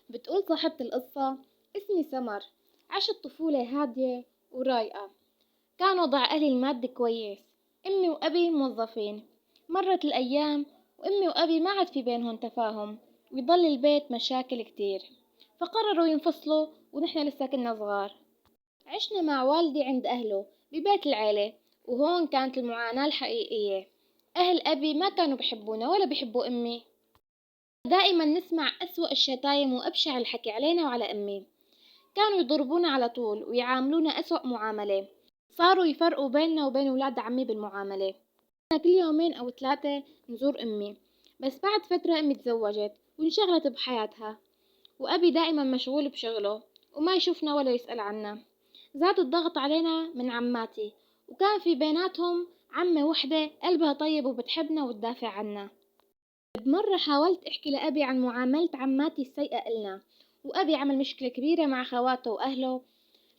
بتقول صاحبة القصة: اسمي سمر. عشت طفولة هادية ورايقة. كان وضع أهلي المادي كويس. أمي وأبي موظفين. مرت الأيام وأمي وأبي ما عاد في بينهم تفاهم، ويضل البيت مشاكل كتير، فقرروا ينفصلوا ونحن لسه كنا صغار. عشنا مع والدي عند أهله ببيت العيلة، وهون كانت المعاناة الحقيقية. أهل أبي ما كانوا بحبونا ولا بحبوا أمي. دائما نسمع أسوأ الشتايم وأبشع الحكي علينا وعلى أمي. كانوا يضربونا على طول ويعاملونا أسوأ معاملة. صاروا يفرقوا بيننا وبين ولاد عمي بالمعاملة. أنا كل يومين أو ثلاثة نزور أمي، بس بعد فترة أمي تزوجت وانشغلت بحياتها، وأبي دائما مشغول بشغله وما يشوفنا ولا يسأل عنا. زاد الضغط علينا من عماتي، وكان في بيناتهم عمة وحدة قلبها طيب وبتحبنا وتدافع عنا. بمرة حاولت أحكي لأبي عن معاملة عماتي السيئة إلنا، وأبي عمل مشكلة كبيرة مع خواته وأهله،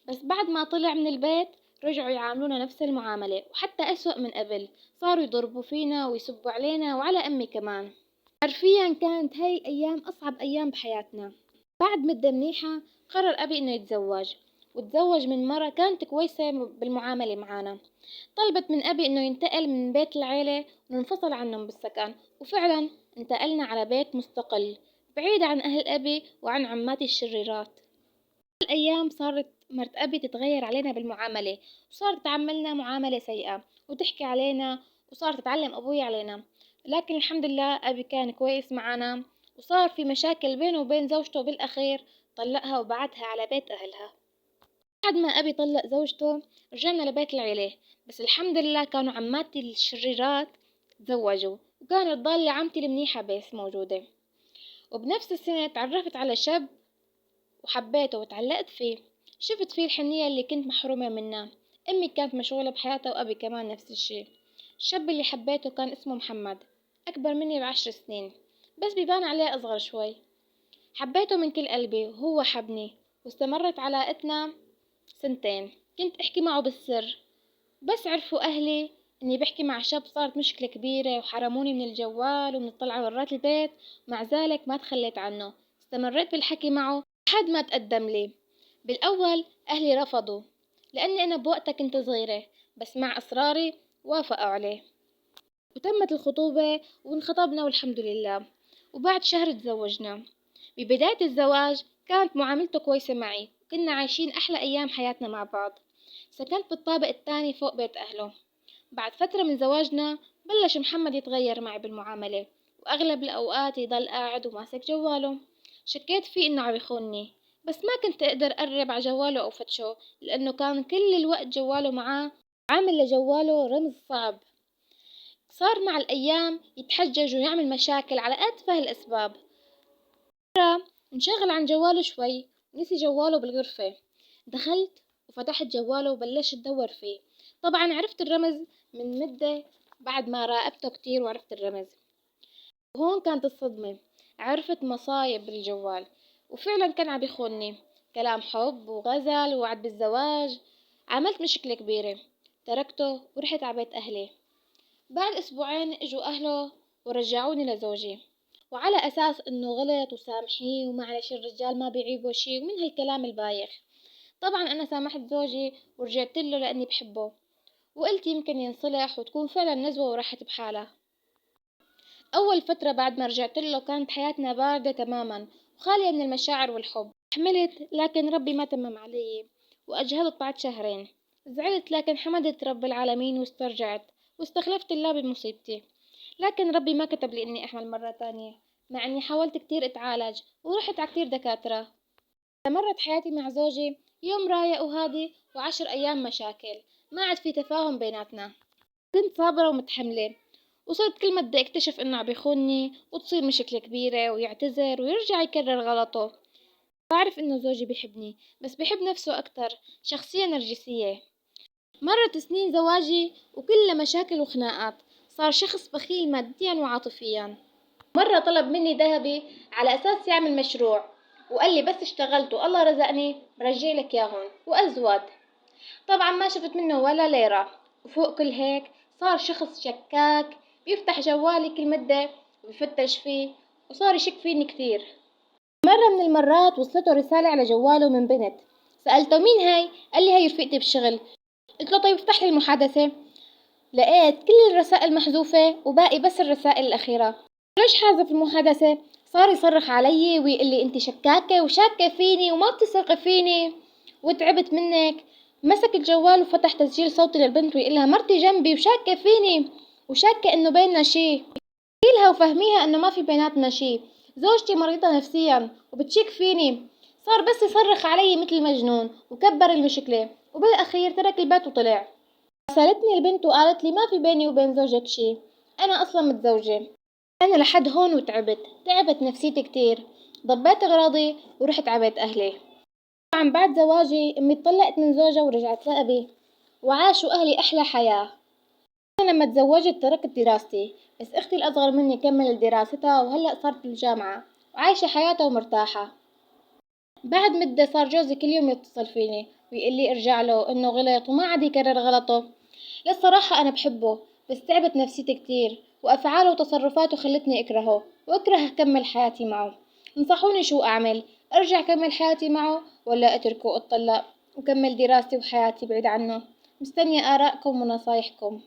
بس بعد ما طلع من البيت رجعوا يعاملونا نفس المعاملة وحتى أسوأ من قبل. صاروا يضربوا فينا ويسبوا علينا وعلى أمي كمان. حرفيا كانت هاي الأيام أصعب أيام بحياتنا. بعد مدة منيحة قرر أبي إنه يتزوج، وتزوج من مرة كانت كويسة بالمعاملة معانا. طلبت من أبي إنه ينتقل من بيت العيلة وننفصل عنهم بالسكن، وفعلا انتقلنا على بيت مستقل بعيد عن أهل أبي وعن عماتي الشريرات. الأيام صارت مرت أبي تتغير علينا بالمعاملة، وصارت تعاملنا معاملة سيئة وتحكي علينا، وصارت تتعلم أبوي علينا. لكن الحمد لله أبي كان كويس معنا، وصار في مشاكل بينه وبين زوجته بالأخير، طلقها وبعتها على بيت أهلها. بعد ما أبي طلق زوجته رجعنا لبيت العيلة، بس الحمد لله كانوا عماتي الشريرات تزوجوا، وكانت ضالة عمتي المنيحة بس موجودة. وبنفس السنة تعرفت على شاب وحبيته وتعلقت فيه. شفت فيه الحنية اللي كنت محرومة منها. أمي كانت مشغولة بحياتها وأبي كمان نفس الشي. الشاب اللي حبيته كان اسمه محمد، أكبر مني ب10 سنين، بس بيبان عليه أصغر شوي. حبيته من كل قلبي وهو حبني، واستمرت علاقتنا سنتين. كنت أحكي معه بالسر، بس عرفوا أهلي إني بحكي مع شاب صارت مشكلة كبيرة وحرموني من الجوال ومن الطلعة برات البيت. مع ذلك ما تخليت عنه، استمريت بالحكي معه لحد ما تقدم لي. بالأول أهلي رفضوا لأني أنا بوقتها كنت صغيرة، بس مع إصراري وافقوا عليه، وتمت الخطوبة وانخطبنا والحمد لله. وبعد شهر تزوجنا. ببداية الزواج كانت معاملته كويسة معي، كنا عايشين أحلى أيام حياتنا مع بعض. سكنت بالطابق الثاني فوق بيت أهله. بعد فترة من زواجنا بلش محمد يتغير معي بالمعاملة، وأغلب الأوقات يضل قاعد وماسك جواله. شكيت فيه إنه عم يخونني، بس ما كنت أقدر أقرب على جواله أو فتشه، لأنه كان كل الوقت جواله معاه، عامل لجواله رمز صعب. صار مع الأيام يتحجج ويعمل مشاكل على أتفه الأسباب. انشغل عن جواله شوي ونسي جواله بالغرفة. دخلت وفتحت جواله وبلشت أدور فيه. طبعا عرفت الرمز من مدة، بعد ما راقبته كتير وعرفت الرمز. وهون كانت الصدمة، عرفت مصايب بالجوال، وفعلا كان عم يخونني. كلام حب وغزل ووعد بالزواج. عملت مشكلة كبيرة، تركته ورحت على بيت أهلي. بعد أسبوعين إجوا أهله ورجعوني لزوجي، وعلى أساس إنه غلط وسامحيه ومعلش الرجال ما بيعيبوا شي ومن هالكلام البايخ. طبعا أنا سامحت زوجي ورجعت له لأني بحبه، وقلت يمكن ينصلح وتكون فعلا نزوة وراحت بحالها. أول فترة بعد ما رجعت له كانت حياتنا باردة تماما وخالية من المشاعر والحب. حملت لكن ربي ما تمم علي، وأجهضت بعد شهرين. زعلت لكن حمدت رب العالمين واسترجعت، واستخلفت الله بمصيبتي. لكن ربي ما كتب لي إني أحمل مرة تانية، مع إني حاولت كتير أتعالج ورحت على كتير دكاترة. استمرت حياتي مع زوجي يوم رايق وهادي، و10 أيام مشاكل، ما عاد في تفاهم بيناتنا. كنت صابرة ومتحملة، وصرت كل ما بدي اكتشف انه عم بيخونني وتصير مشكلة كبيرة ويعتذر ويرجع يكرر غلطه. بعرف انه زوجي بيحبني، بس بيحب نفسه اكتر، شخصية نرجسية. مرت سنين زواجي وكلها مشاكل وخناقات. صار شخص بخيل ماديا وعاطفيا. مرة طلب مني ذهبي على اساس يعمل مشروع، وقال لي بس اشتغلت والله رزقني برجع لك اياهم، وازود. طبعا ما شفت منه ولا ليرة. وفوق كل هيك صار شخص شكاك، بيفتح جوالي كل مدة وبيفتش فيه، وصار يشك فيني كثير. مرة من المرات وصلته رسالة على جواله من بنت. سألته مين هاي؟ قال لي هاي رفيقتي بالشغل. قلت له طيب افتح لي المحادثة. لقيت كل الرسائل محذوفة وباقي بس الرسائل الأخيرة. ليش حاذف المحادثة؟ صار يصرخ علي ويقول لي انت شكاكة وشاكة فيني وما بتثقي فيني وتعبت منك. مسك الجوال وفتح تسجيل صوتي للبنت ويقول لها مرتي جنبي وشاكة فيني وشاكة انه بيننا شي. لها وفهميها انه ما في بيناتنا شي. زوجتي مريضة نفسيا وبتشك فيني. صار بس يصرخ علي مثل مجنون وكبر المشكلة وبالأخير ترك البيت وطلع. راسلتني البنت وقالت لي ما في بيني وبين زوجك شي، أنا أصلا متزوجة. أنا لحد هون تعبت نفسيتي كتير. ضبيت أغراضي ورحت عبيت أهلي. طبعا بعد زواجي أمي اتطلقت من زوجها ورجعت لأبي وعاشوا أهلي أحلى حياة. أنا لما تزوجت تركت دراستي بس أختي الأصغر مني كملت دراستها وهلأ صارت بالجامعة وعايشة حياتها ومرتاحة. بعد مدة صار جوزي كل يوم يتصل فيني ويقول لي ارجع له انه غلط وما عاد يكرر غلطه. للصراحة انا بحبه بس تعبت نفسيتي كتير وافعاله وتصرفاته خلتني اكرهه واكره اكمل حياتي معه. انصحوني شو اعمل؟ ارجع كمل حياتي معه ولا اتركه واتطلق وكمل دراستي وحياتي بعيد عنه؟ مستنية آرائكم ونصايحكم.